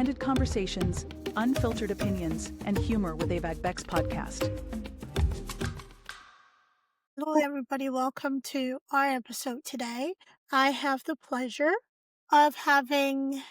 candid conversations, unfiltered opinions, and humor with Abeg Vex podcast. Hello, everybody. Welcome to our episode today. I have the pleasure of having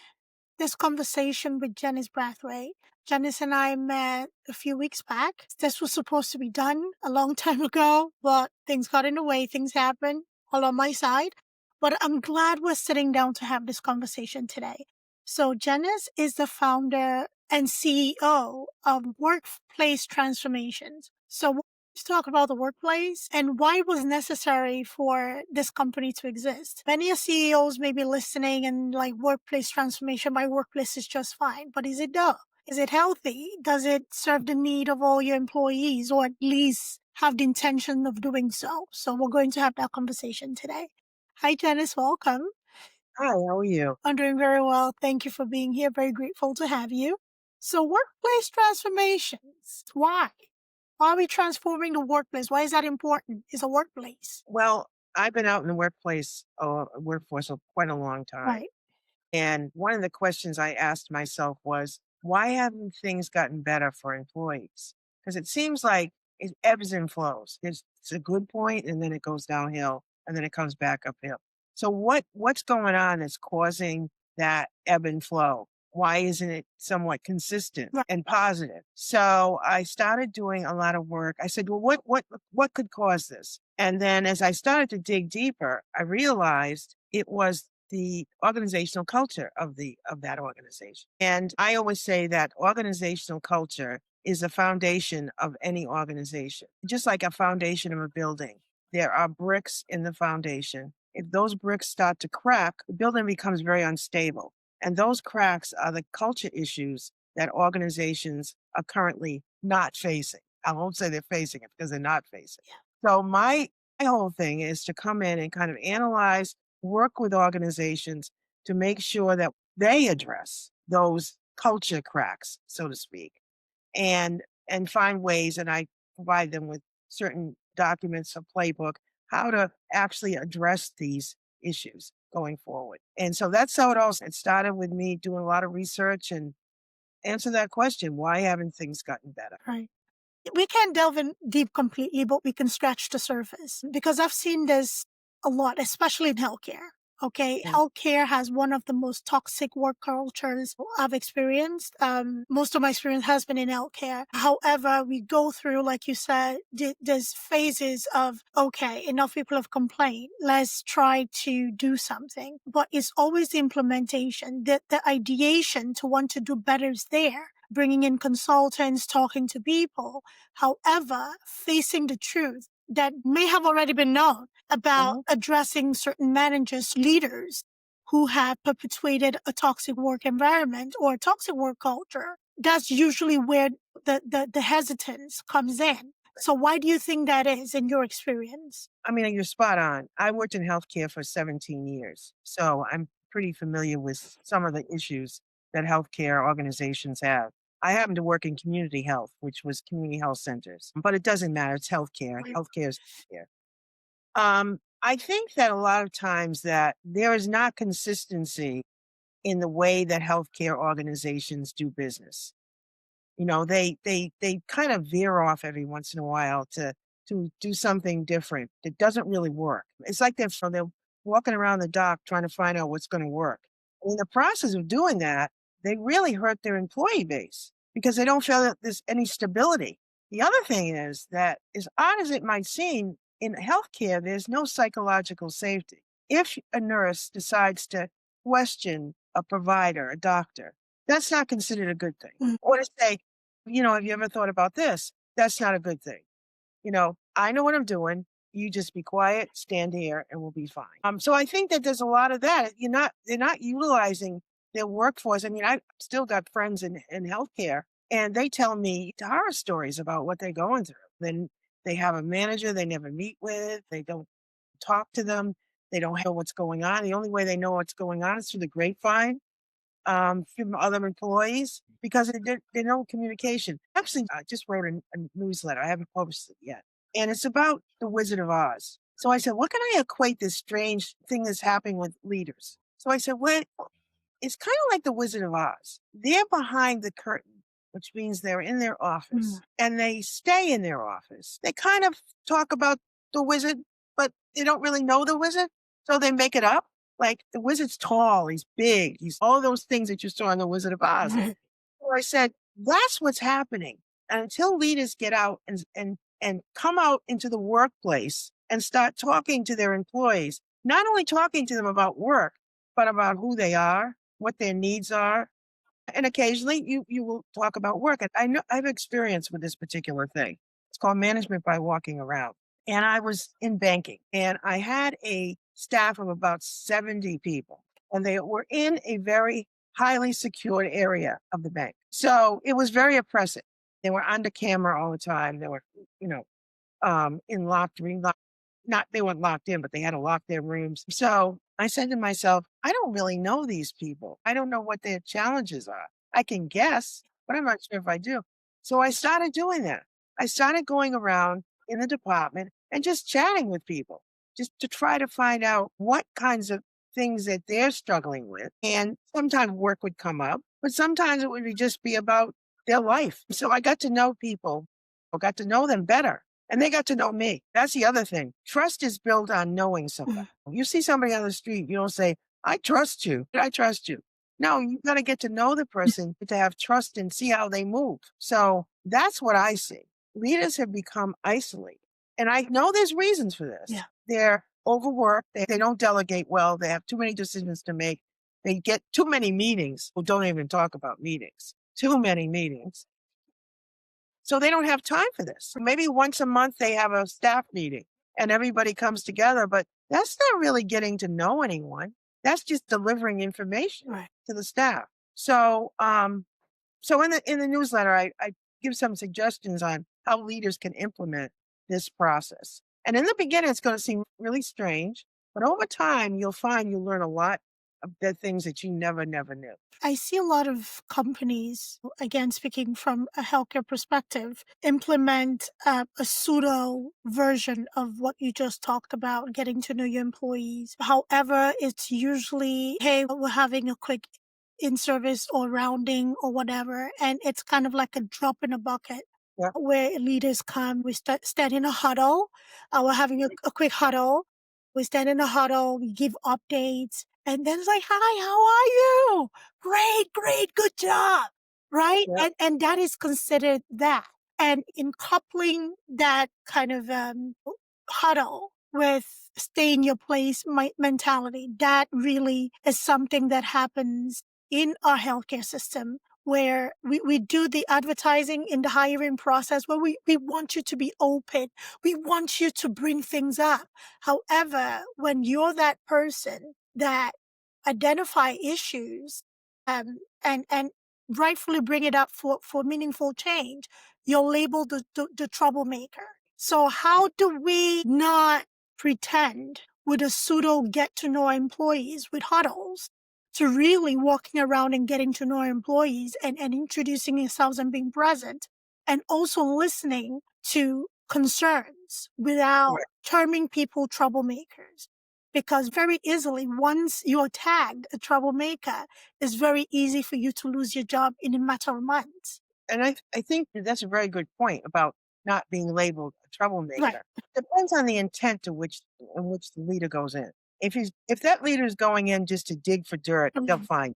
this conversation with Janice Brathwaite. Janice and I met a few weeks back. This was supposed to be done a long time ago, but things got in the way. Things happened all on my side. But I'm glad we're sitting down to have this conversation today. So Janice is the founder and CEO of Workplace Transformations. So let's talk about the workplace and why it was necessary for this company to exist. Many CEOs may be listening and like workplace transformation, my workplace is just fine. But is it though? Is it healthy? Does it serve the need of all your employees or at least have the intention of doing so? So we're going to have that conversation today. Hi, Janice. Welcome. Hi, how are you? I'm doing very well. Thank you for being here. Very grateful to have you. So workplace transformations. Why? Why are we transforming the workplace? Why is that important? Is a workplace? Well, I've been out in the workforce for quite a long time. Right. And one of the questions I asked myself was, why haven't things gotten better for employees? Because it seems like it ebbs and flows. It's a good point, and then it goes downhill, and then it comes back uphill. So what's going on that's causing that ebb and flow? Why isn't it somewhat consistent Right. and positive? So I started doing a lot of work. I said, well, what could cause this? And then as I started to dig deeper, I realized it was the organizational culture of that organization. And I always say that organizational culture is the foundation of any organization. Just like a foundation of a building, there are bricks in the foundation. If those bricks start to crack, the building becomes very unstable. And those cracks are the culture issues that organizations are currently not facing. I won't say they're facing it because they're not facing. Yeah. So my whole thing is to come in and kind of analyze, work with organizations to make sure that they address those culture cracks, so to speak, and find ways, and I provide them with certain documents, a playbook, how to actually address these issues going forward. And so that's how it started with me doing a lot of research and answer that question, why haven't things gotten better? Right. We can't delve in deep completely, but we can scratch the surface because I've seen this a lot, especially in healthcare. Okay. Healthcare has one of the most toxic work cultures I've experienced. Most of my experience has been in healthcare. However, we go through, like you said, there's phases of, okay, enough people have complained. Let's try to do something. But it's always the implementation, the ideation to want to do better is there. Bringing in consultants, talking to people. However, facing the truth that may have already been known about addressing certain managers, leaders who have perpetuated a toxic work environment or a toxic work culture. That's usually where the hesitance comes in. So why do you think that is in your experience? I mean, you're spot on. I worked in healthcare for 17 years, so I'm pretty familiar with some of the issues that healthcare organizations have. I happen to work in community health, which was community health centers, but it doesn't matter. It's healthcare. Healthcare is healthcare. I think that a lot of times that there is not consistency in the way that healthcare organizations do business. You know, they kind of veer off every once in a while to do something different that doesn't really work. It's like they're walking around the dock trying to find out what's going to work. In the process of doing that, they really hurt their employee base because they don't feel that there's any stability. The other thing is that, as odd as it might seem, in healthcare, there's no psychological safety. If a nurse decides to question a provider, a doctor, that's not considered a good thing. Or to say, have you ever thought about this? That's not a good thing. I know what I'm doing. You just be quiet, stand here, and we'll be fine. So I think that there's a lot of that. They're not utilizing their workforce. I mean, I've still got friends in healthcare, and they tell me horror stories about what they're going through. Then they have a manager they never meet with. They don't talk to them. They don't know what's going on. The only way they know what's going on is through the grapevine from other employees because there's no communication. Actually, I just wrote a newsletter. I haven't published it yet. And it's about the Wizard of Oz. So I said, what can I equate this strange thing that's happening with leaders? So I said, it's kind of like the Wizard of Oz. They're behind the curtain, which means they're in their office and they stay in their office. They kind of talk about the wizard, but they don't really know the wizard. So they make it up. Like the wizard's tall, he's big, he's all those things that you saw in the Wizard of Oz. So I said, that's what's happening. And until leaders get out and come out into the workplace and start talking to their employees, not only talking to them about work, but about who they are, what their needs are. And occasionally you will talk about work. And I know I've experience with this particular thing. It's called management by walking around. And I was in banking and I had a staff of about 70 people and they were in a very highly secured area of the bank. So it was very oppressive. They were under camera all the time. They were, in locked rooms. Not they weren't locked in, but they had to lock their rooms. So I said to myself, I don't really know these people. I don't know what their challenges are. I can guess, but I'm not sure if I do. So I started doing that. I started going around in the department and just chatting with people, just to try to find out what kinds of things that they're struggling with. And sometimes work would come up, but sometimes it would just be about their life. So I got to know people, or got to know them better. And they got to know me. That's the other thing. Trust is built on knowing somebody. You see somebody on the street, you don't say, I trust you. I trust you. No, you got to get to know the person to have trust and see how they move. So that's what I see. Leaders have become isolated. And I know there's reasons for this. Yeah. They're overworked. They don't delegate well. They have too many decisions to make. They get too many meetings. Well, don't even talk about meetings. Too many meetings. So they don't have time for this. Maybe once a month they have a staff meeting and everybody comes together, but that's not really getting to know anyone. That's just delivering information to the staff. So, so in the newsletter, I give some suggestions on how leaders can implement this process. And in the beginning, it's going to seem really strange, but over time, you'll find you learn a lot of the things that you never knew. I see a lot of companies, again, speaking from a healthcare perspective, implement a pseudo version of what you just talked about, getting to know your employees. However, it's usually, hey, we're having a quick in-service or rounding or whatever, and it's kind of like a drop in a bucket. Yeah. Where leaders come, we stand in a huddle, we're having a quick huddle, we stand in a huddle, we give updates, and then it's like, hi, how are you? Great, good job. Right? Yeah. And that is considered that. And in coupling that kind of huddle with stay in your place mentality, that really is something that happens in our healthcare system where we do the advertising in the hiring process where we want you to be open. We want you to bring things up. However, when you're that person that identify issues and rightfully bring it up for meaningful change, you're labeled the troublemaker. So how do we not pretend with a pseudo get to know our employees with huddles to really walking around and getting to know our employees and introducing ourselves and being present and also listening to concerns without terming people troublemakers? Because very easily, once you're tagged a troublemaker, it's very easy for you to lose your job in a matter of months. And I think that's a very good point about not being labeled a troublemaker. Right. Depends on the intent in which the leader goes in. If that leader is going in just to dig for dirt, they'll find you.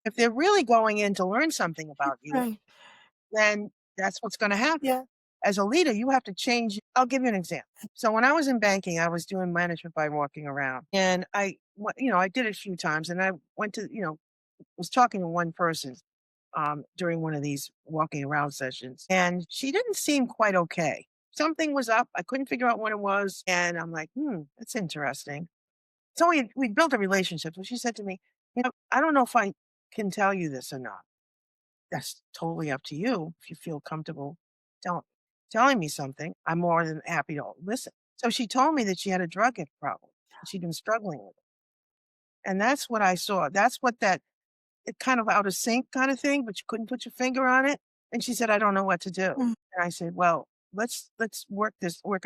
If they're really going in to learn something about you, then that's what's going to happen. Yeah. As a leader, you have to change. I'll give you an example. So when I was in banking, I was doing management by walking around, and I did it a few times, and I went to, was talking to one person during one of these walking around sessions, and she didn't seem quite okay. Something was up. I couldn't figure out what it was, and I'm like, that's interesting. So we built a relationship. So she said to me, I don't know if I can tell you this or not. That's totally up to you. If you feel comfortable telling me something, I'm more than happy to listen. So she told me that she had a drug addict problem. She'd been struggling with it. And that's what I saw. That's what it kind of out of sync kind of thing, but you couldn't put your finger on it. And she said, I don't know what to do. And I said, well, let's work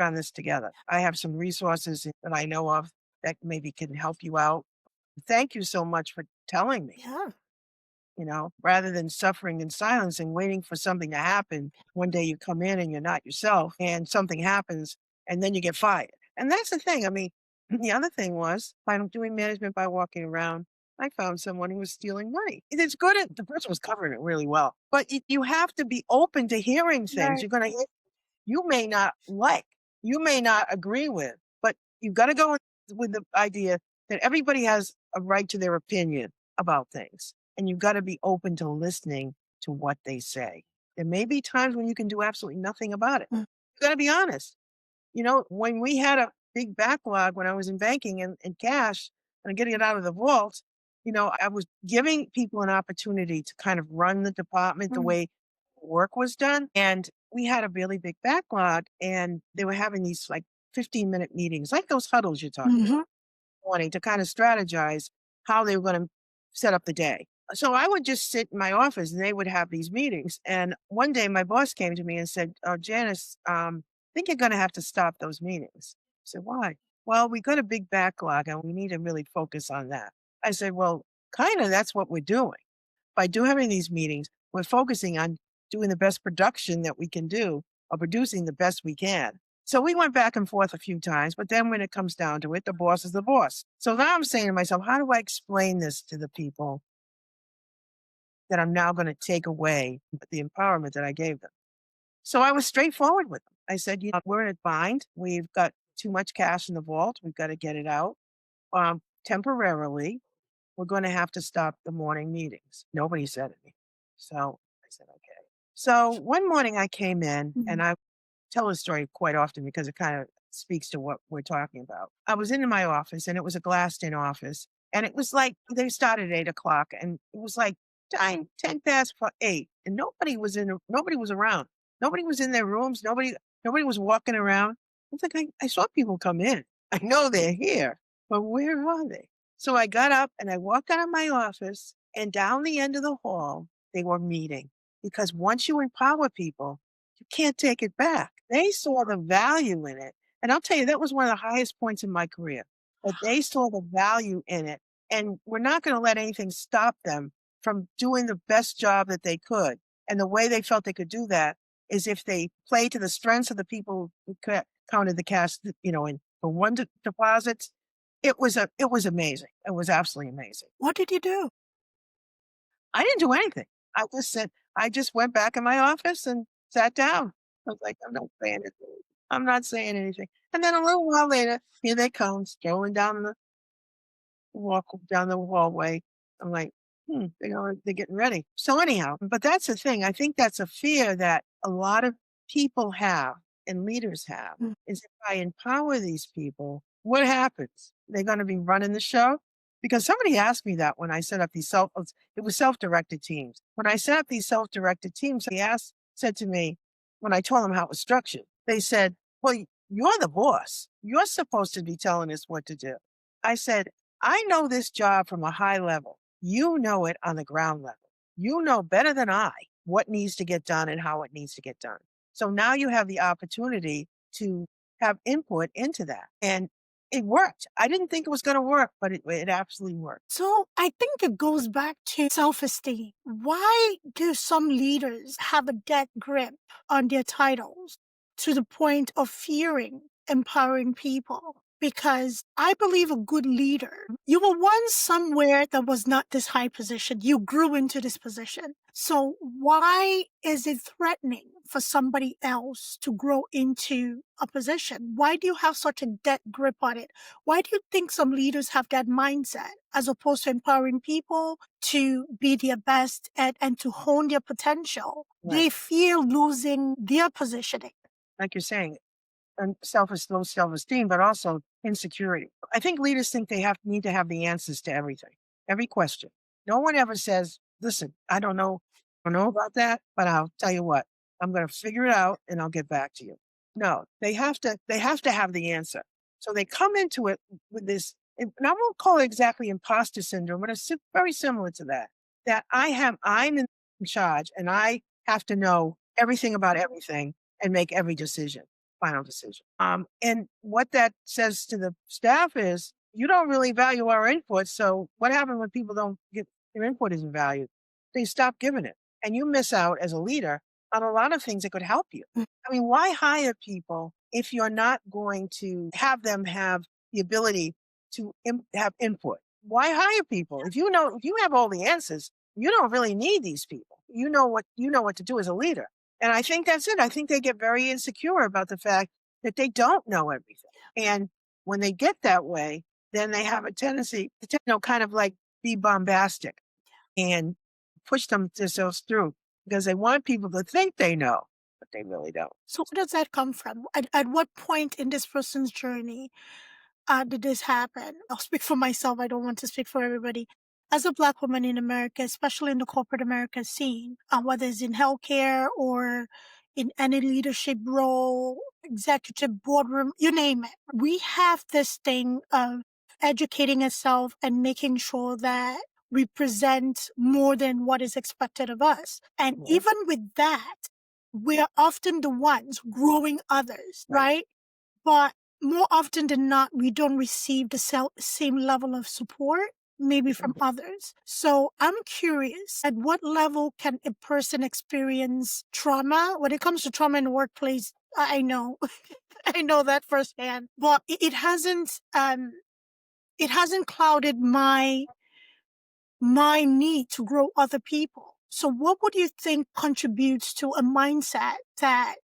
on this together. I have some resources that I know of that maybe can help you out. Thank you so much for telling me, Yeah. rather than suffering in silence and waiting for something to happen. One day you come in and you're not yourself and something happens and then you get fired. And that's the thing. I mean, the other thing was I'm doing management by walking around. I found someone who was stealing money. It's good. The person was covering it really well, but you have to be open to hearing things. Right. You're going to you may not like, you may not agree with, but you've got to go with the idea that everybody has a right to their opinion about things. And you've got to be open to listening to what they say. There may be times when you can do absolutely nothing about it. Mm. You've got to be honest. When we had a big backlog when I was in banking and cash and getting it out of the vault, I was giving people an opportunity to kind of run the department the Mm. way work was done. And we had a really big backlog and they were having these like 15-minute meetings, like those huddles you're talking Mm-hmm. about, wanting to kind of strategize how they were going to set up the day. So I would just sit in my office and they would have these meetings. And one day my boss came to me and said, "Oh, Janice, I think you're going to have to stop those meetings." I said, "Why?" "Well, we got a big backlog and we need to really focus on that." I said, "Well, kind of that's what we're doing. By having these meetings, we're focusing on doing the best production that we can do or producing the best we can." So we went back and forth a few times, but then when it comes down to it, the boss is the boss. So now I'm saying to myself, how do I explain this to the people that I'm now going to take away the empowerment that I gave them? So I was straightforward with them. I said, we're in a bind. We've got too much cash in the vault. We've got to get it out temporarily. We're going to have to stop the morning meetings. Nobody said anything. So I said, okay. So one morning I came in and Mm. I tell this story quite often because it kind of speaks to what we're talking about. I was in my office and it was a glassed in office. And it was like they started at 8 o'clock and it was like 10 past 8. And nobody was around. Nobody was in their rooms. Nobody was walking around. It's like I saw people come in. I know they're here, but where are they? So I got up and I walked out of my office and down the end of the hall, they were meeting. Because once you empower people, you can't take it back. They saw the value in it. And I'll tell you, that was one of the highest points in my career. That they saw the value in it. And we're not going to let anything stop them from doing the best job that they could. And the way they felt they could do that is if they played to the strengths of the people who counted the cash, in for one deposits. It was amazing. It was absolutely amazing. What did you do? I didn't do anything. I just went back in my office and sat down. I was like, I'm not saying anything. I'm not saying anything. And then a little while later, here they come, strolling down the hallway. I'm like, they're getting ready. So anyhow, but that's the thing. I think that's a fear that a lot of people have and leaders have Mm. is if I empower these people, what happens? They're going to be running the show? Because somebody asked me that when I set up it was self-directed teams. When I set up these self-directed teams, said to me, when I told them how it was structured, they said, well, you're the boss. You're supposed to be telling us what to do. I said, I know this job from a high level. You know it on the ground level. You know better than I what needs to get done and how it needs to get done. So now you have the opportunity to have input into that. And it worked. I didn't think it was going to work, but it absolutely worked. So I think it goes back to self-esteem. Why do some leaders have a dead grip on their titles to the point of fearing empowering people? Because I believe a good leader, you were once somewhere that was not this high position. You grew into this position. So why is it threatening for somebody else to grow into a position? Why do you have such a dead grip on it? Why do you think some leaders have that mindset as opposed to empowering people to be their best and to hone their potential? Right. They fear losing their positioning. Like you're saying, and low self-esteem, but also insecurity. I think leaders think they need to have the answers to everything, every question. No one ever says, listen, I don't know about that, but I'll tell you what, I'm going to figure it out and I'll get back to you. No, they have to have the answer. So they come into it with this, and I won't call it exactly imposter syndrome, but it's very similar to that I'm in charge and I have to know everything about everything and make every final decision. And what that says to the staff is you don't really value our input. So what happens when people don't get their input isn't valued? They stop giving it. And you miss out as a leader on a lot of things that could help you. I mean, why hire people if you're not going to have them have the ability to have input? Why hire people? If you have all the answers, you don't really need these people. You know what to do as a leader. And I think that's it. I think they get very insecure about the fact that they don't know everything. And when they get that way, then they have a tendency to, kind of like be bombastic and push themselves through because they want people to think they know, but they really don't. So where does that come from? At what point in this person's journey did this happen? I'll speak for myself. I don't want to speak for everybody. As a Black woman in America, especially in the corporate America scene, whether it's in healthcare or in any leadership role, executive boardroom, you name it, we have this thing of educating ourselves and making sure that we present more than what is expected of us. And Mhm. even with that, we are often the ones growing others, right? But more often than not, we don't receive the same level of support, maybe from others. So I'm curious, at what level can a person experience trauma? When it comes to trauma in the workplace, I know, I know that firsthand, but it hasn't clouded my need to grow other people. So what would you think contributes to a mindset that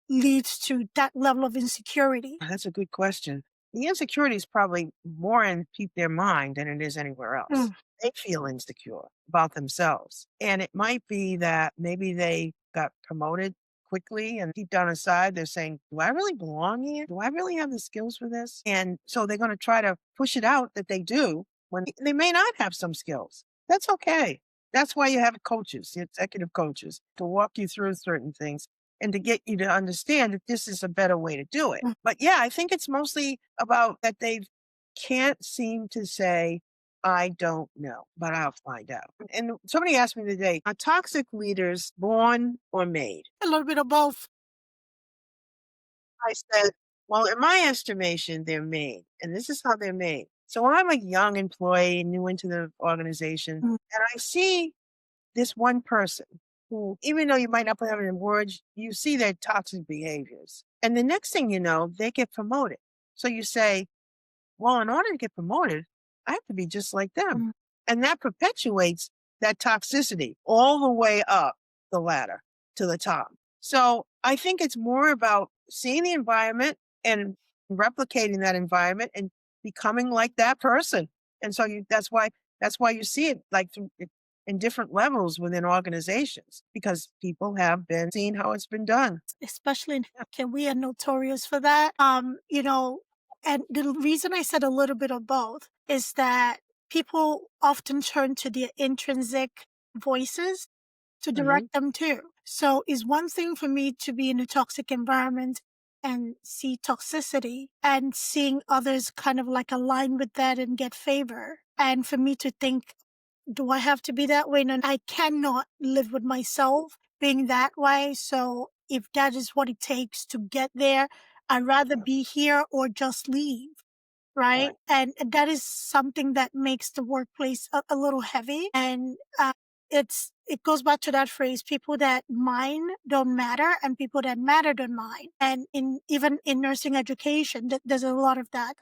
leads to that level of insecurity? That's a good question. The insecurity is probably more in their mind than it is anywhere else. Mm. They feel insecure about themselves. And it might be that maybe they got promoted quickly and deep down inside they're saying, do I really belong here? Do I really have the skills for this? And so they're going to try to push it out that they do when they may not have some skills. That's okay. That's why you have coaches, executive coaches, to walk you through certain things and to get you to understand that this is a better way to do it. Mm. But yeah, I think it's mostly about that they can't seem to say, I don't know, but I'll find out. And somebody asked me today, are toxic leaders born or made? A little bit of both. I said, well, in my estimation, they're made. And this is how they're made. So I'm a young employee, new into the organization, Mm. and I see this one person who, even though you might not put them in words, you see their toxic behaviors. And the next thing you know, they get promoted. So you say, well, in order to get promoted, I have to be just like them. Mm. And that perpetuates that toxicity all the way up the ladder to the top. So I think it's more about seeing the environment and replicating that environment and becoming like that person. And so that's why you see it like in different levels within organizations because people have been seeing how it's been done. Especially in healthcare, we are notorious for that. And the reason I said a little bit of both is that people often turn to their intrinsic voices to Hmm. direct them too. So it's one thing for me to be in a toxic environment and see toxicity and seeing others kind of like align with that and get favor. And for me to think, do I have to be that way? No, I cannot live with myself being that way. So if that is what it takes to get there, I'd rather be here or just leave. Right. Right. And that is something that makes the workplace a little heavy. And it goes back to that phrase, people that mind don't matter and people that matter don't mind. And even in nursing education, there's a lot of that.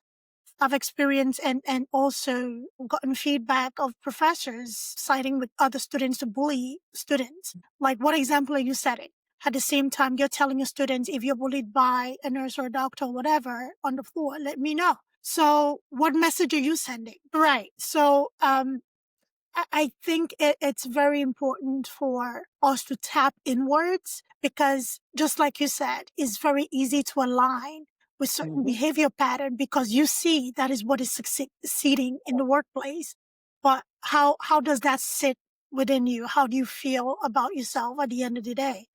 I've experienced and also gotten feedback of professors siding with other students to bully students. Like, what example are you setting? At the same time, you're telling your students, if you're bullied by a nurse or a doctor or whatever on the floor, let me know. So what message are you sending? Right. So, I think it's very important for us to tap inwards because just like you said, it's very easy to align with certain Hmm. behavior pattern because you see that is what is succeeding in the workplace. But how does that sit within you? How do you feel about yourself at the end of the day?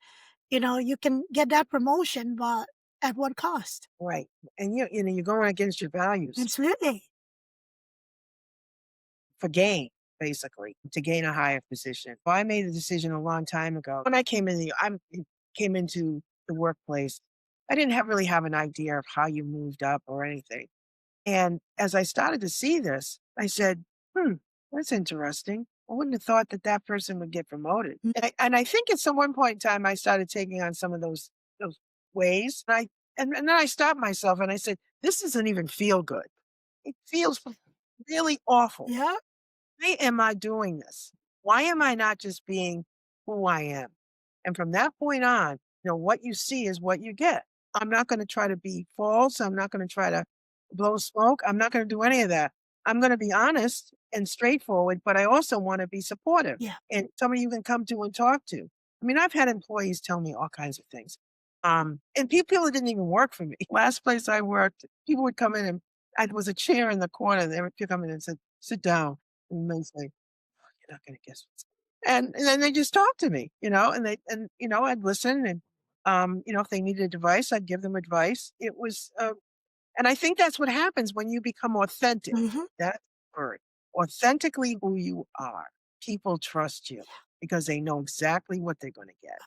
You can get that promotion, but at what cost? Right. And you're going against your values Absolutely. for gain, basically, to gain a higher position. Well, I made a decision a long time ago. When I came into the workplace, I didn't really have an idea of how you moved up or anything. And as I started to see this, I said, that's interesting. I wouldn't have thought that that person would get promoted. And I think at some one point in time, I started taking on some of those ways. And then I stopped myself and I said, this doesn't even feel good. It feels really awful. Yeah. Why am I doing this? Why am I not just being who I am? And from that point on, what you see is what you get. I'm not going to try to be false. I'm not going to try to blow smoke. I'm not going to do any of that. I'm going to be honest and straightforward, but I also want to be supportive Yeah. and somebody you can come to and talk to. I mean, I've had employees tell me all kinds of things. And people that didn't even work for me. Last place I worked, people would come in and I was a chair in the corner. They would come in and said, sit down. And they say, "You're not gonna guess what's," and then they just talk to me, I'd listen and, if they needed advice, I'd give them advice. It was, and I think that's what happens when you become authentic. Hmm. That's the word. Authentically who you are. People trust you because they know exactly what they're gonna get.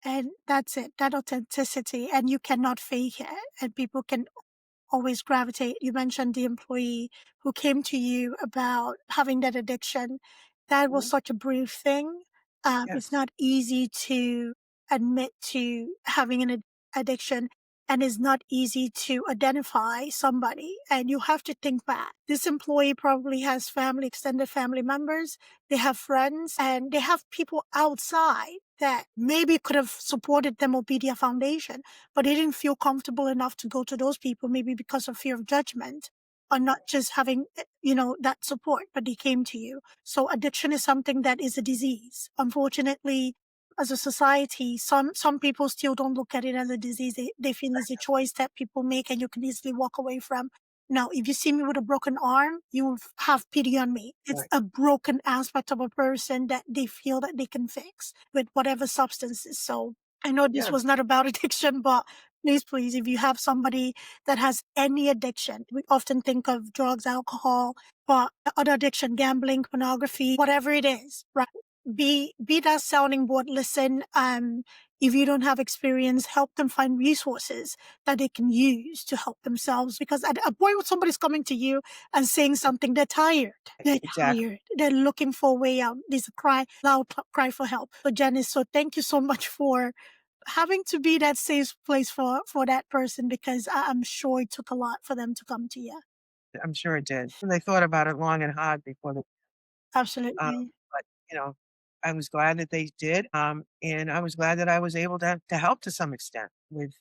And that's it, that authenticity, and you cannot fake it. And people can always gravitate. You mentioned the employee who came to you about having that addiction. That was Mhm. such a brief thing. It's Yes. not easy to admit to having an addiction, and it's not easy to identify somebody. And you have to think back. This employee probably has family, extended family members. They have friends, and they have people outside that maybe could have supported them or be their foundation, but they didn't feel comfortable enough to go to those people, maybe because of fear of judgment or not just having, that support, but they came to you. So addiction is something that is a disease. Unfortunately, as a society, some people still don't look at it as a disease. They feel it's a choice that people make and you can easily walk away from. Now, if you see me with a broken arm, you will have pity on me. It's Right. a broken aspect of a person that they feel that they can fix with whatever substances. So I know this Yeah. was not about addiction, but please, if you have somebody that has any addiction, we often think of drugs, alcohol, but other addiction, gambling, pornography, whatever it is, right? Be that sounding board. Listen, if you don't have experience, help them find resources that they can use to help themselves. Because at a point when somebody's coming to you and saying something, they're tired. They're Exactly. tired. They're looking for a way out. There's a loud cry for help. So Janice, so thank you so much for having to be that safe place for that person, because I'm sure it took a lot for them to come to you. I'm sure it did. And they thought about it long and hard before they. Um, Absolutely. but, I was glad that they did, and I was glad that I was able to help to some extent with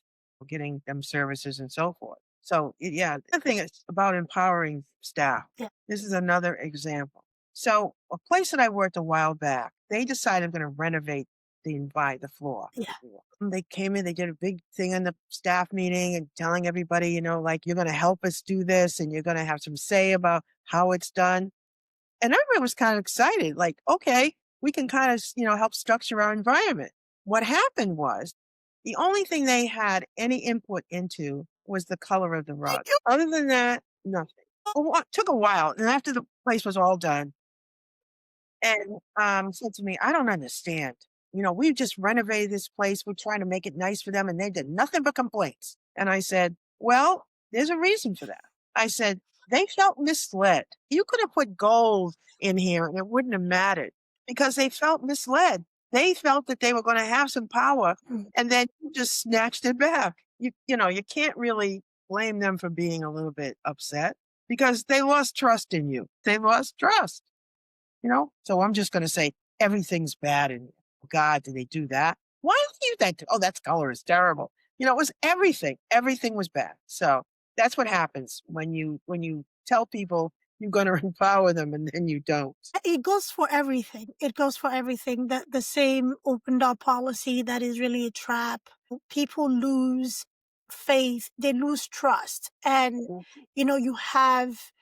getting them services and so forth. So, yeah, the thing is about empowering staff. Yeah. This is another example. So, a place that I worked a while back, they decided I'm gonna renovate the floor. Yeah. They came in, they did a big thing in the staff meeting and telling everybody, like, "You're gonna help us do this, and you're gonna have some say about how it's done." And everyone was kind of excited, like, okay, we can kind of, help structure our environment. What happened was the only thing they had any input into was the color of the Thank rug. you. Other than that, nothing. Took a while. And after the place was all done, and said to me, I don't understand. We've just renovated this place. We're trying to make it nice for them, and they did nothing but complaints. And I said, well, there's a reason for that. I said, they felt misled. You could have put gold in here and it wouldn't have mattered because they felt misled. They felt that they were going to have some power Mm. and then you just snatched it back. You can't really blame them for being a little bit upset because they lost trust in you. They lost trust. So I'm just going to say everything's bad. And God, did they do that? Why did you do that? Oh, that color is terrible. It was everything. Everything was bad. So that's what happens when you tell people you're going to empower them and then you don't. It goes for everything. It goes for everything. The same open door policy that is really a trap. People lose faith. They lose trust. And, Mhm. you have,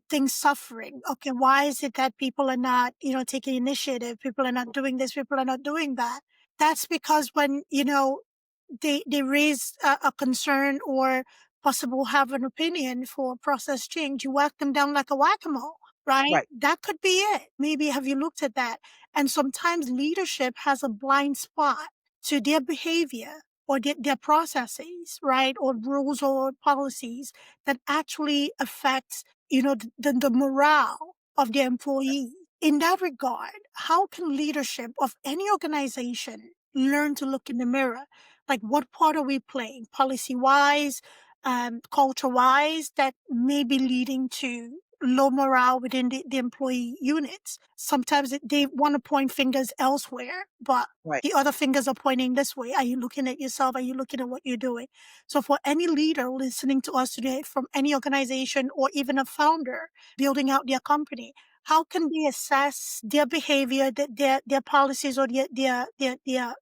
things suffering. Okay, why is it that people are not, taking initiative? People are not doing this. People are not doing that. That's because when, they raise a concern or possible have an opinion for process change, you whack them down like a whack-a-mole, right? Right. That could be it. Maybe have you looked at that? And sometimes leadership has a blind spot to their behavior. or their processes, right? Or rules or policies that actually affects, the morale of the employee. In that regard, how can leadership of any organization learn to look in the mirror? Like, what part are we playing, policy wise, culture wise, that may be leading to low morale within the employee units? Sometimes they want to point fingers elsewhere, but Right. the other fingers are pointing this way. Are you looking at yourself? Are you looking at what you're doing? So, for any leader listening to us today from any organization or even a founder building out their company, how can they assess their behavior, their policies, or their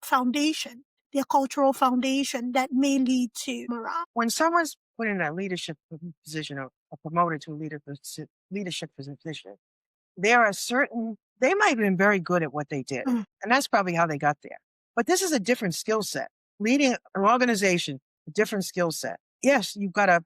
foundation, their cultural foundation that may lead to morale? When someone's put in a leadership position or promoted to a leadership position, there are certain, they might have been very good at what they did. Mm. And that's probably how they got there. But this is a different skill set. Leading an organization, a different skill set. Yes, you've got to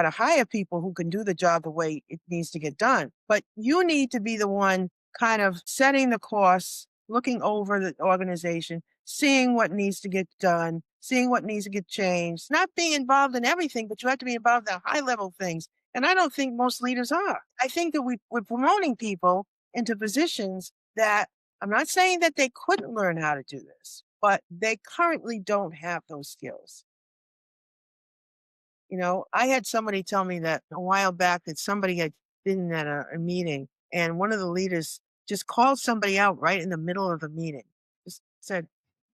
hire people who can do the job the way it needs to get done. But you need to be the one kind of setting the course, looking over the organization, seeing what needs to get done, seeing what needs to get changed, not being involved in everything, but you have to be involved in high level things. And I don't think most leaders are. I think that we're promoting people into positions that, I'm not saying that they couldn't learn how to do this, but they currently don't have those skills. I had somebody tell me that a while back that somebody had been at a meeting and one of the leaders just called somebody out right in the middle of the meeting. Just said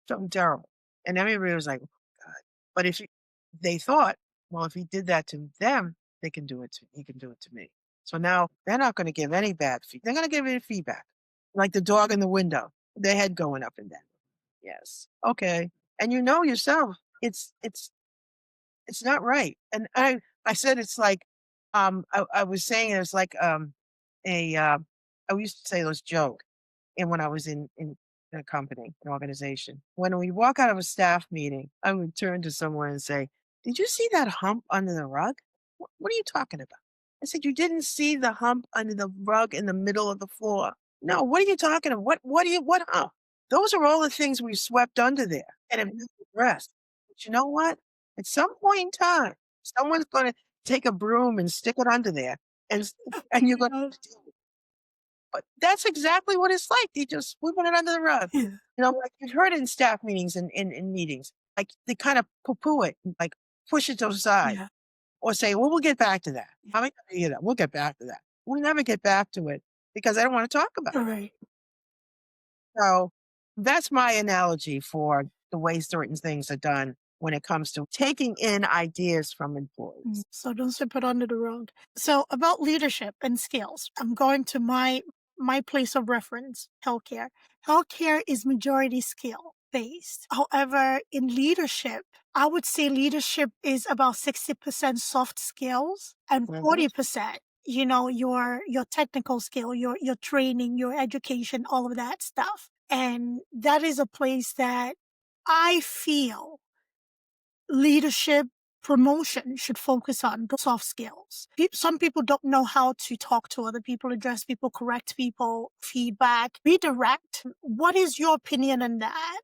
something terrible. And everybody was like, oh, God. But they thought, well, if he did that to them, he can do it to me. So now they're not going to give any bad feedback. They're going to give any feedback. Like the dog in the window, their head going up and down. Yes. Okay. And you know yourself, it's not right. And I said it's like, I was saying it was like a I used to say those joke, and when I was in a company, an organization, when we walk out of a staff meeting, I would turn to someone and say, "Did you see that hump under the rug? What are you talking about?" I said, "You didn't see the hump under the rug in the middle of the floor. No, what are you talking about? What hump? Those are all the things we've swept under there and have never addressed. But you know what? At some point in time, someone's going to take a broom and stick it under there, and and you're going to deal with it." But that's exactly what it's like. They just sweeping it under the rug. Yeah. Like you've heard in staff meetings and in meetings, like they kind of poo-poo it, and, like push it to the side, Yeah. or say, "Well, we'll get back to that." How many times do you hear that? We'll get back to that. We'll never get back to it because I don't want to talk about All it. right. So that's my analogy for the way certain things are done when it comes to taking in ideas from employees. So don't sweep it under the rug. So about leadership and skills, I'm going to my place of reference, healthcare. Healthcare is majority skill based. However, in leadership, I would say leadership is about 60% soft skills and Mhm. 40%, your technical skill, your training, your education, all of that stuff. And that is a place that I feel leadership promotion should focus on the soft skills. Some people don't know how to talk to other people, address people, correct people, feedback, redirect. What is your opinion on that?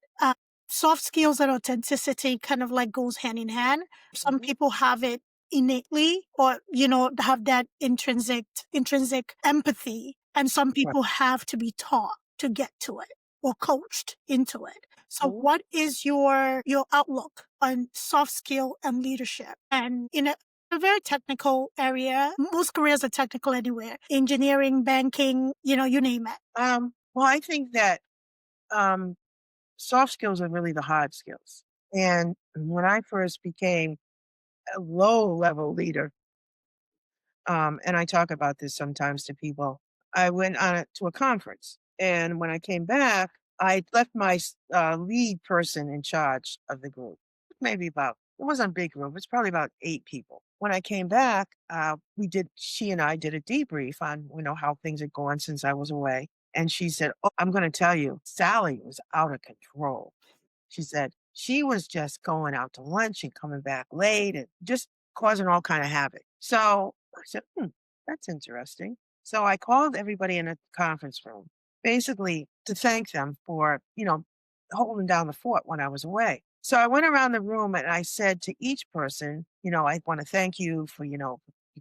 Soft skills and authenticity kind of like goes hand in hand. Some Mhm. people have it innately, or have that intrinsic empathy, and some Right. people have to be taught to get to it or coached into it. So Mhm. what is your outlook on soft skill and leadership? And in a very technical area, most careers are technical anywhere. Engineering, banking, you name it. Well, I think that um, soft skills are really the hard skills. And when I first became a low level leader, and I talk about this sometimes to people, I went to a conference. And when I came back, I left my lead person in charge of the group. Maybe it wasn't a big group, it's probably about 8 people. When I came back, she and I did a debrief on, how things had gone since I was away. And she said, "Oh, I'm going to tell you, Sally was out of control." She said she was just going out to lunch and coming back late and just causing all kind of havoc. So I said, that's interesting. So I called everybody in a conference room, basically to thank them for, holding down the fort when I was away. So I went around the room and I said to each person, I want to thank you for,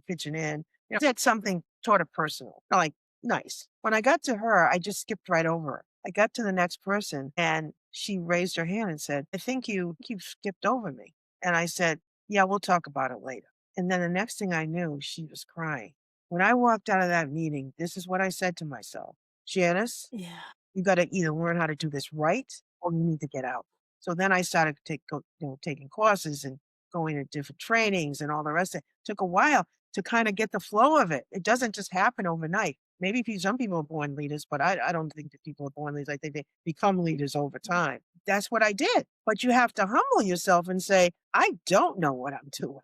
pitching in. Said something sort of personal, like nice. When I got to her, I just skipped right over her. I got to the next person and she raised her hand and said, I think you skipped over me. And I said, yeah, we'll talk about it later. And then the next thing I knew, she was crying. When I walked out of that meeting, this is what I said to myself. Janice, Yeah. you got to either learn how to do this right or you need to get out. So then I started taking courses and going to different trainings and all the rest of it. Took a while to kind of get the flow of it. It doesn't just happen overnight. Maybe some people are born leaders, but I don't think that people are born leaders. I think they become leaders over time. That's what I did. But you have to humble yourself and say, I don't know what I'm doing.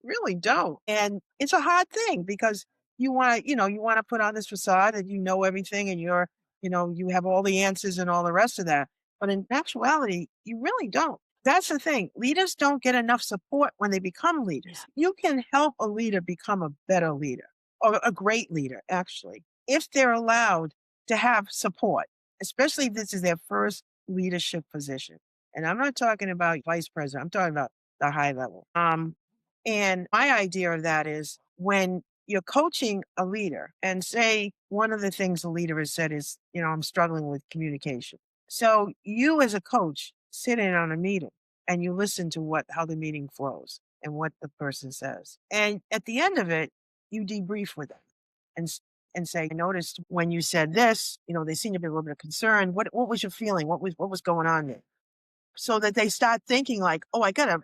Really don't. And it's a hard thing because you want to put on this facade that you know everything and you have all the answers and all the rest of that. But in actuality, you really don't. That's the thing. Leaders don't get enough support when they become leaders. You can help a leader become a better leader or a great leader, actually, if they're allowed to have support, especially if this is their first leadership position. And I'm not talking about vice president. I'm talking about the high level. And my idea of that is when you're coaching a leader and say one of the things the leader has said is, I'm struggling with communication. So you as a coach sit in on a meeting and you listen to how the meeting flows and what the person says. And at the end of it, you debrief with them and and say, I noticed when you said this, they seem to be a little bit concerned. What was your feeling? What was going on there? So that they start thinking like, oh, I gotta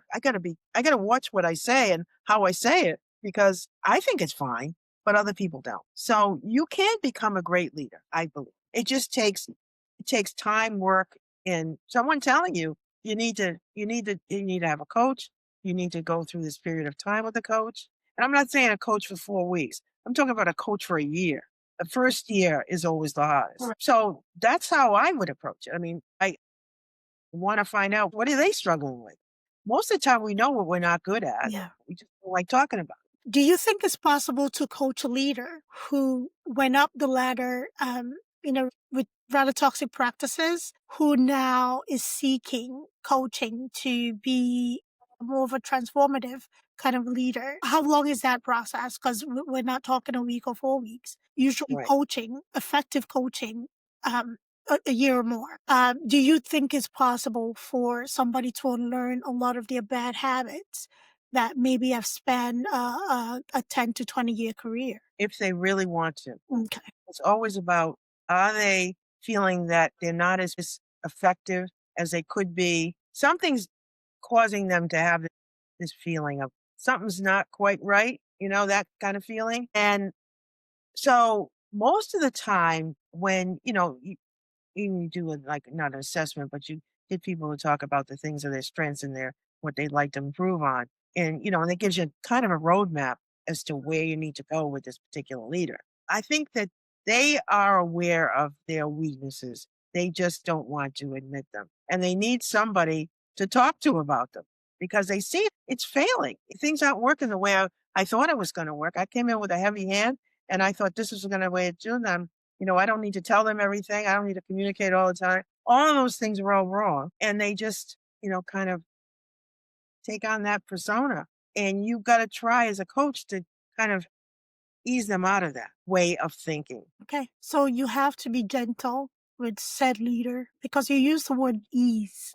watch what I say and how I say it because I think it's fine, but other people don't. So you can become a great leader, I believe. It takes time, work, and someone telling you you need to have a coach. You need to go through this period of time with a coach. And I'm not saying a coach for 4 weeks. I'm talking about a coach for a year. The first year is always the hardest. Right. So that's how I would approach it. I mean, I want to find out what are they struggling with. Most of the time we know what we're not good at. Yeah. We just don't like talking about it. Do you think it's possible to coach a leader who went up the ladder, with rather toxic practices, who now is seeking coaching to be more of a transformative kind of leader? How long is that process? Because we're not talking a week or 4 weeks. Usually Right. coaching, effective coaching, um, a year or more. Do you think it's possible for somebody to unlearn a lot of their bad habits that maybe have spanned a 10 to 20-year career? If they really want to. Okay. It's always about, are they feeling that they're not as effective as they could be? Something's causing them to have this feeling of something's not quite right, that kind of feeling. And so most of the time when, you do like not an assessment, but you get people to talk about the things of their strengths and what they'd like to improve on. And it gives you kind of a roadmap as to where you need to go with this particular leader. I think that they are aware of their weaknesses. They just don't want to admit them. And they need somebody to talk to about them because they see it's failing. Things aren't working the way I thought it was going to work. I came in with a heavy hand and I thought this was going to way of doing them. I don't need to tell them everything. I don't need to communicate all the time. All of those things were all wrong. And they just, kind of take on that persona. And you've got to try as a coach to kind of ease them out of that way of thinking. Okay. So you have to be gentle with said leader because you use the word ease.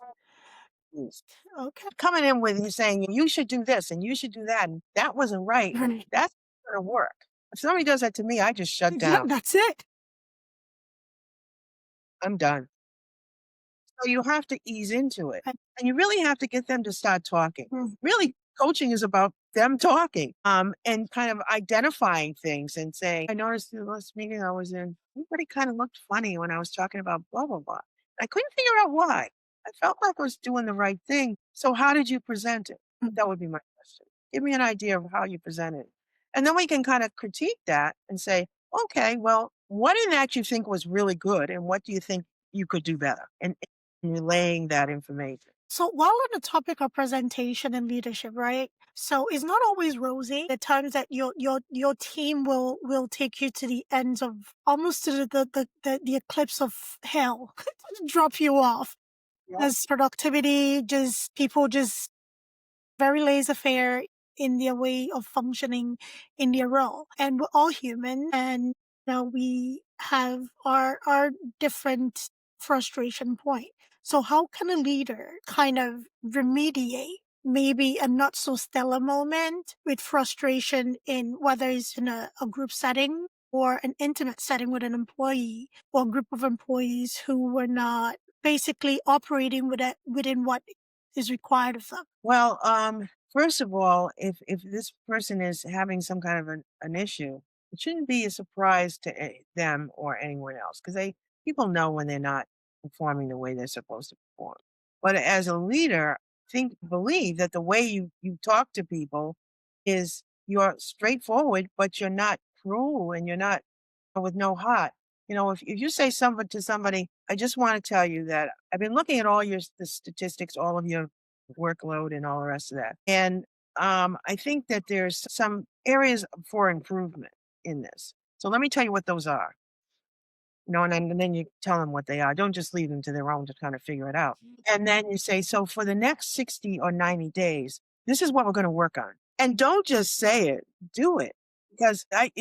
Yes. Okay. Coming in with you saying, you should do this and you should do that. And that wasn't right. Right. That's not going to work. If somebody does that to me, I just shut Yeah, down. that's it. I'm done. So you have to ease into it. Right. And you really have to get them to start talking. Mm. Really, coaching is about them talking and kind of identifying things and saying, I noticed in the last meeting I was in, everybody kind of looked funny when I was talking about blah, blah, blah. I couldn't figure out why. I felt like I was doing the right thing. So how did you present it? Mm. That would be my question. Give me an idea of how you presented it. And then we can kind of critique that and say, okay, well, what in that you think was really good and what do you think you could do better? And relaying that information. So while on the topic of presentation and leadership, right? So it's not always rosy. At times that your team will take you to the ends of almost to the eclipse of hell, drop you off. Yeah. There's productivity, just people just very laissez-faire in their way of functioning in their role. And we're all human, and we have our different frustration point. So how can a leader kind of remediate maybe a not so stellar moment with frustration in whether it's in a group setting or an intimate setting with an employee or a group of employees who were not basically operating within what is required of them? Well, first of all, if this person is having some kind of an issue, it shouldn't be a surprise to them or anyone else because people know when they're not performing the way they're supposed to perform. But as a leader, believe that the way you talk to people is you're straightforward, but you're not cruel and you're not with no heart. If you say something to somebody, I just want to tell you that I've been looking at all the statistics, all of your workload and all the rest of that. And I think that there's some areas for improvement in this. So let me tell you what those are. And then you tell them what they are. Don't just leave them to their own to kind of figure it out. And then you say, so for the next 60 or 90 days, this is what we're going to work on. And don't just say it, do it. Because I've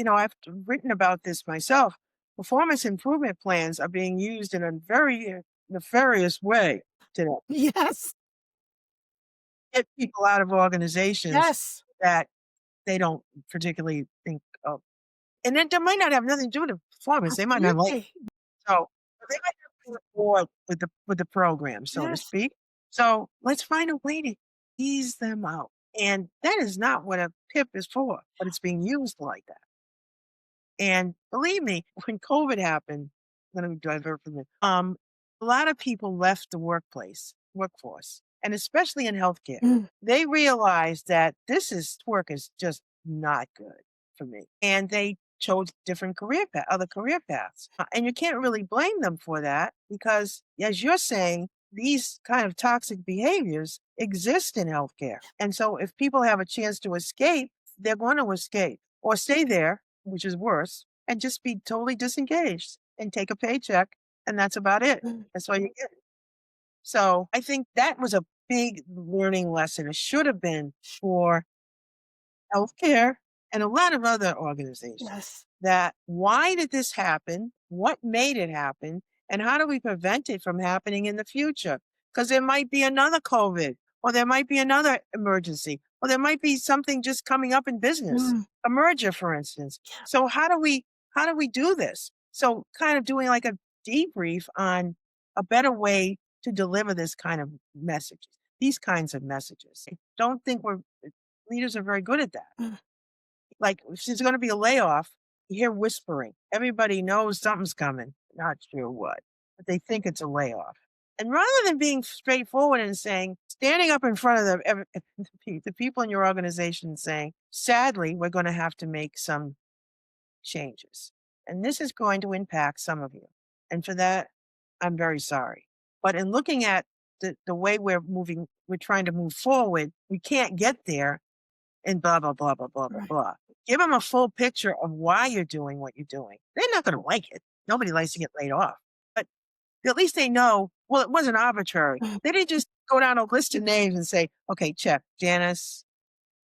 written about this myself. Performance improvement plans are being used in a very nefarious way today. Yes. Get people out of organizations Yes. that they don't particularly think of. And then they might not have nothing to do with the performance. They might not like it. Absolutely. So but they might have to bored with the program, so to Yes. speak. So let's find a way to ease them out. And that is not what a PIP is for, but it's being used like that. And believe me, when COVID happened, I'm going to divert from it. A lot of people left the workforce, and especially in healthcare. Mm. They realized that work is just not good for me, and they chose other career paths. And you can't really blame them for that because, as you're saying, these kind of toxic behaviors exist in healthcare. And so, if people have a chance to escape, they're going to escape or stay there, which is worse, and just be totally disengaged and take a paycheck. And that's about it. Mm. That's all you get. So I think that was a big learning lesson. It should have been for healthcare and a lot of other organizations. Yes. That why did this happen? What made it happen? And how do we prevent it from happening in the future? Because there might be another COVID, or there might be another emergency, or there might be something just coming up in business, Mm. a merger, for instance. Yeah. So how do we do this? So kind of doing like a debrief on a better way to deliver these kinds of messages. I don't think leaders are very good at that. Mm. Like if there's going to be a layoff, you hear whispering. Everybody knows something's coming. Not sure what, but they think it's a layoff. And rather than being straightforward and standing up in front of the people in your organization and saying, sadly, we're going to have to make some changes. And this is going to impact some of you. And for that, I'm very sorry. But in looking at the way we're trying to move forward, we can't get there and blah, blah, blah, blah, blah, blah, Right. blah. Give them a full picture of why you're doing what you're doing. They're not going to like it. Nobody likes to get laid off. But at least they know, well, it wasn't arbitrary. They didn't just go down a list of names and say, okay, check, Janice,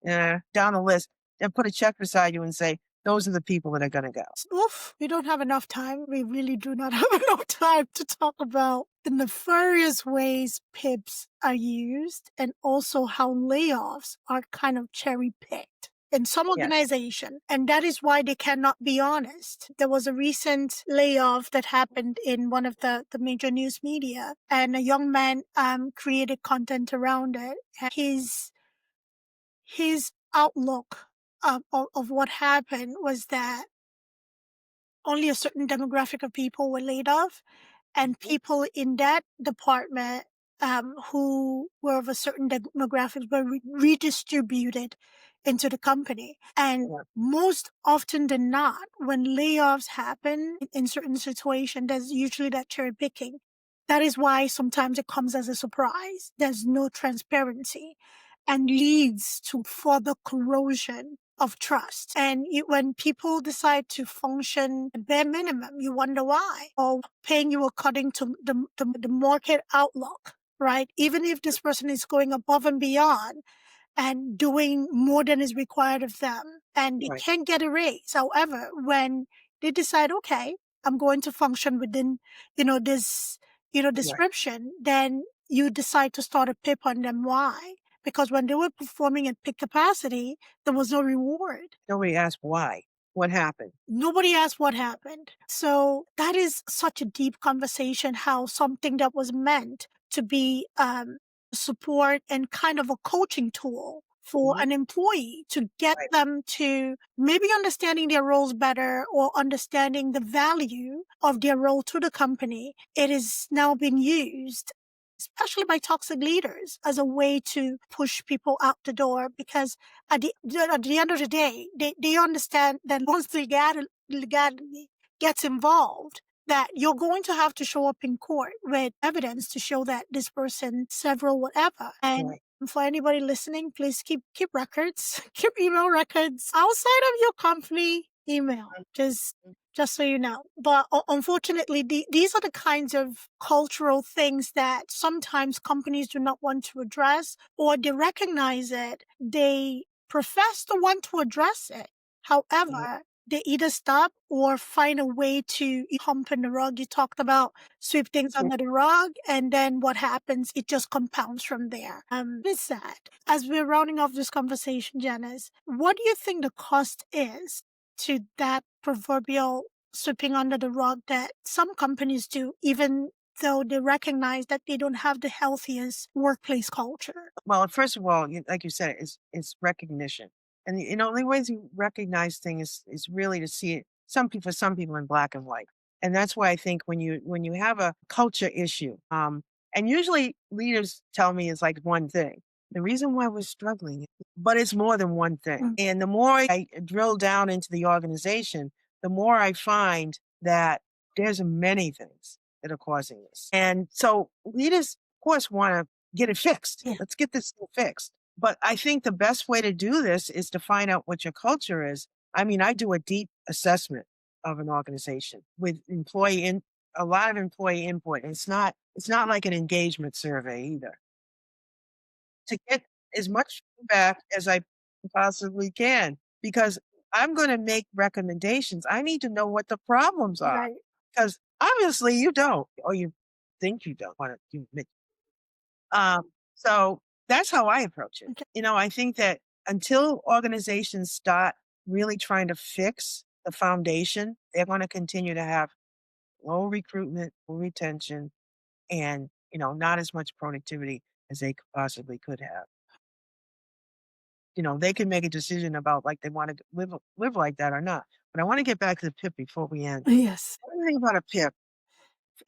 down the list, and put a check beside you and say, those are the people that are going to go. Oof, we don't have enough time. We really do not have enough time to talk about the nefarious ways PIPs are used and also how layoffs are kind of cherry picked in some Yes. organization. And that is why they cannot be honest. There was a recent layoff that happened in one of the major news media, and a young man created content around it. And his outlook of what happened was that only a certain demographic of people were laid off, and people in that department who were of a certain demographic were redistributed into the company. And Yeah. most often than not, when layoffs happen in certain situations, there's usually that cherry picking. That is why sometimes it comes as a surprise. There's no transparency and leads to further corrosion of trust. And when people decide to function at bare minimum, you wonder why, or paying you according to the market outlook. right? Even if this person is going above and beyond and doing more than is required of them, and they Right. can get a raise. However, when they decide, okay, I'm going to function within, this, Right. description, then you decide to start a PIP on them. Why? Because when they were performing at peak capacity, there was no reward. Nobody asked why. What happened? Nobody asked what happened. So that is such a deep conversation, how something that was meant to be support and kind of a coaching tool for Mhm. an employee to get Right. them to maybe understanding their roles better or understanding the value of their role to the company. It is now being used, especially by toxic leaders, as a way to push people out the door, because at the end of the day, they understand that once the legality gets involved, that you're going to have to show up in court with evidence to show that this person several whatever. And Right. for anybody listening, please keep records, keep email records outside of your company email. Just so you know. But unfortunately, these are the kinds of cultural things that sometimes companies do not want to address, or they recognize it. They profess to want to address it. Mhm. However, they either stop or find a way to hump in the rug. You talked about sweep things Yeah. under the rug, and then what happens? It just compounds from there. It's sad. As we're rounding off this conversation, Janice, what do you think the cost is to that proverbial sweeping under the rug that some companies do, even though they recognize that they don't have the healthiest workplace culture? Well, first of all, like you said, it's recognition, and the only ways you recognize things is really to see it. Some people in black and white, and that's why I think when you have a culture issue, and usually leaders tell me it's like one thing. The reason why we're struggling, but it's more than one thing. Mm. And the more I drill down into the organization, the more I find that there's many things that are causing this. And so leaders, of course, want to get it fixed. Yeah. Let's get this thing fixed. But I think the best way to do this is to find out what your culture is. I mean, I do a deep assessment of an organization with a lot of employee input. And it's not like an engagement survey either. To get as much feedback as I possibly can, because I'm going to make recommendations. I need to know what the problems are, Right. because obviously you don't, or you think you don't want to admit. So that's how I approach it. Okay. I think that until organizations start really trying to fix the foundation, they're going to continue to have low recruitment, low retention, and not as much productivity as they could have. They can make a decision about like they want to live like that or not. But I want to get back to the PIP before we end. Yes. One thing about a PIP,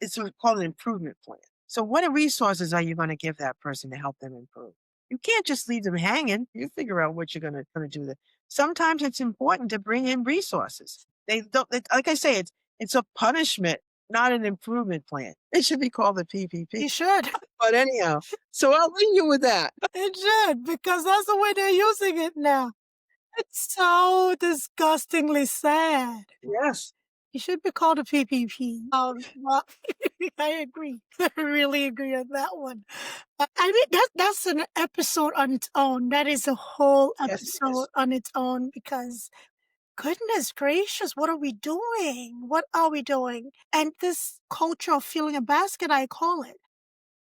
it's called an improvement plan. So what resources are you going to give that person to help them improve? You can't just leave them hanging. You figure out what you're going to do. That sometimes it's important to bring in resources. They don't like I say, it's a punishment, not an improvement plan. It should be called the PPP. You should. But anyhow, so I'll leave you with that. It should, because that's the way they're using it now. It's so disgustingly sad. Yes. It should be called a PPP. Well, I agree. I really agree on that one. I mean, that's an episode on its own. That is a whole Yes, it episode is. on its own, because goodness gracious, what are we doing? What are we doing? And this culture of filling a basket, I call it,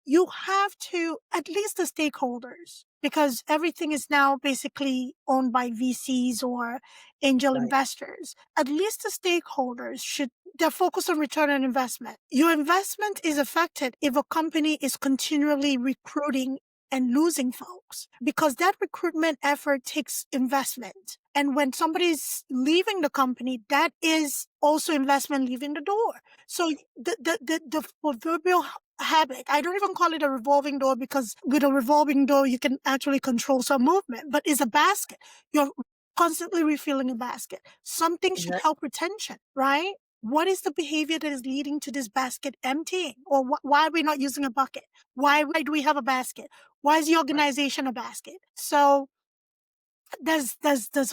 you have to, at least the stakeholders, because everything is now basically owned by VCs or angel Right. investors. At least the stakeholders should, they're focused on return on investment. Your investment is affected if a company is continually recruiting and losing folks, because that recruitment effort takes investment. And when somebody's leaving the company, that is also investment leaving the door. So the proverbial habit, I don't even call it a revolving door, because with a revolving door, you can actually control some movement, but it's a basket. You're constantly refilling a basket. Something should Exactly. help retention, right? What is the behavior that is leading to this basket emptying? Or why are we not using a bucket? Why do we have a basket? Why is the organization a basket? So there's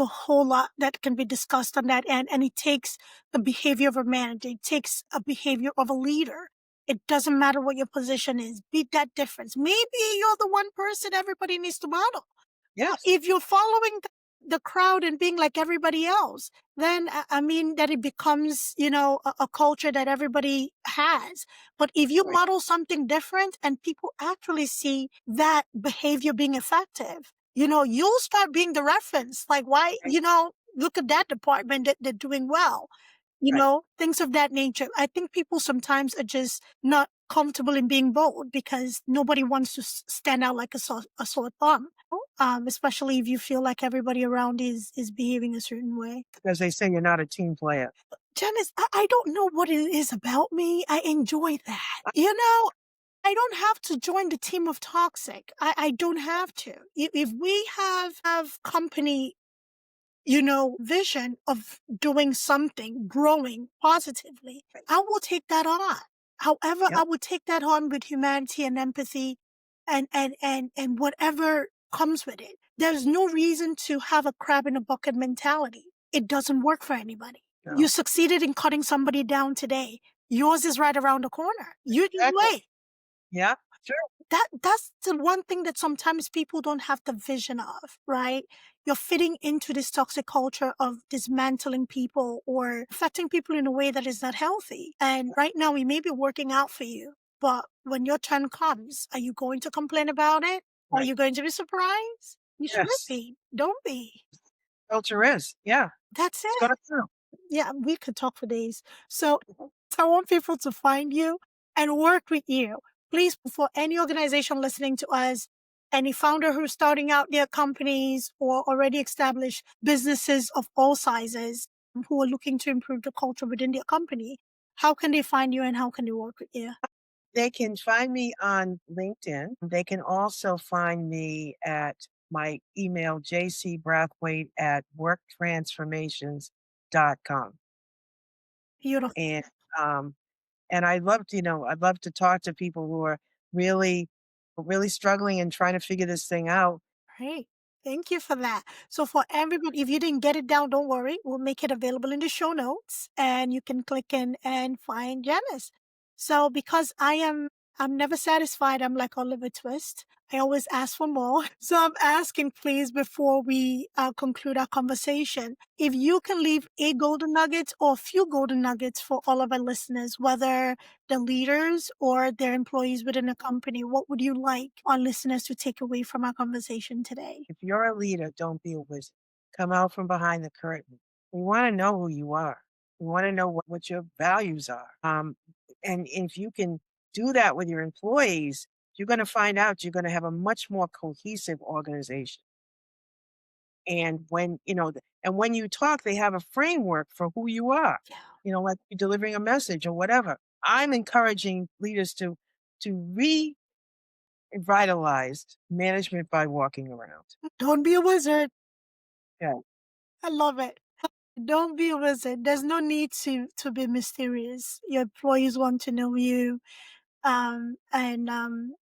a whole lot that can be discussed on that end, and it takes the behavior of a manager, it takes a behavior of a leader It doesn't matter what your position is. Be that difference. Maybe you're the one person everybody needs to model. Yes. If you're following the crowd and being like everybody else, then I mean that it becomes, a culture that everybody has. But if you Right. model something different and people actually see that behavior being effective, you'll start being the reference. Like, why, Right. look at that department that they're doing well. Right. Things of that nature. I think people sometimes are just not comfortable in being bold because nobody wants to stand out like a sore thumb. Especially if you feel like everybody around is behaving a certain way. As they say, you're not a team player. Janice, I don't know what it is about me. I enjoy that. I don't have to join the team of toxic. I don't have to. If we have company vision of doing something, growing positively, I will take that on. However, Yep. I would take that on with humanity and empathy and whatever comes with it. There's no reason to have a crab in a bucket mentality. It doesn't work for anybody. No. You succeeded in cutting somebody down today. Yours is right around the corner. You just Exactly. wait. Yeah, sure. That's the one thing that sometimes people don't have the vision of, right? You're fitting into this toxic culture of dismantling people or affecting people in a way that is not healthy. And right now, it may be working out for you, but when your turn comes, are you going to complain about it? Are Right. you going to be surprised? You shouldn't Yes. be. Don't be. Culture is. Yeah. That's It's it. gonna come. Yeah, we could talk for days. So I want people to find you and work with you. Please, for any organization listening to us, any founder who's starting out their companies or already established businesses of all sizes who are looking to improve the culture within their company, how can they find you and how can they work with you? They can find me on LinkedIn. They can also find me at my email, jcbrathwaite at worktransformations.com. Beautiful. And I'd love to talk to people who are really, really struggling and trying to figure this thing out. Great. Thank you for that. So for everybody, if you didn't get it down, don't worry. We'll make it available in the show notes and you can click in and find Janice. So because I'm never satisfied. I'm like Oliver Twist. I always ask for more. So I'm asking, please, before we conclude our conversation, if you can leave a golden nugget or a few golden nuggets for all of our listeners, whether the leaders or their employees within a company, what would you like our listeners to take away from our conversation today? If you're a leader, don't be a wizard. Come out from behind the curtain. We want to know who you are. We want to know what your values are. And if you can do that with your employees, you're going to find out you're going to have a much more cohesive organization. And when when you talk, they have a framework for who you are. Yeah. Like you're delivering a message or whatever. I'm encouraging leaders to revitalize management by walking around. Don't be a wizard. Yeah. I love it. Don't be a wizard. There's no need to be mysterious. Your employees want to know you. And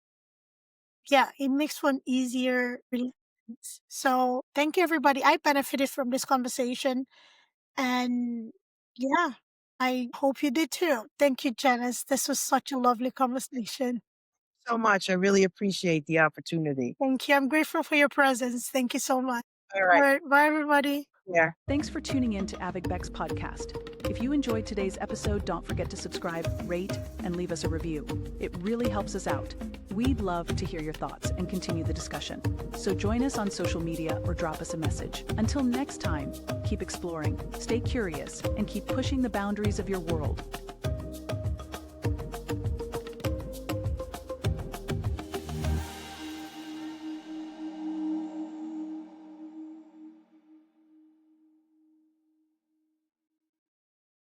yeah, it makes for an easier relationship. So thank you, everybody. I benefited from this conversation. And yeah, I hope you did too. Thank you, Janice. This was such a lovely conversation. So much. I really appreciate the opportunity. Thank you. I'm grateful for your presence. Thank you so much. All All right. right. Bye, everybody. Yeah. Thanks for tuning in to Abeg Vex podcast. If you enjoyed today's episode, don't forget to subscribe, rate, and leave us a review. It really helps us out. We'd love to hear your thoughts and continue the discussion. So join us on social media or drop us a message. Until next time, keep exploring, stay curious, and keep pushing the boundaries of your world.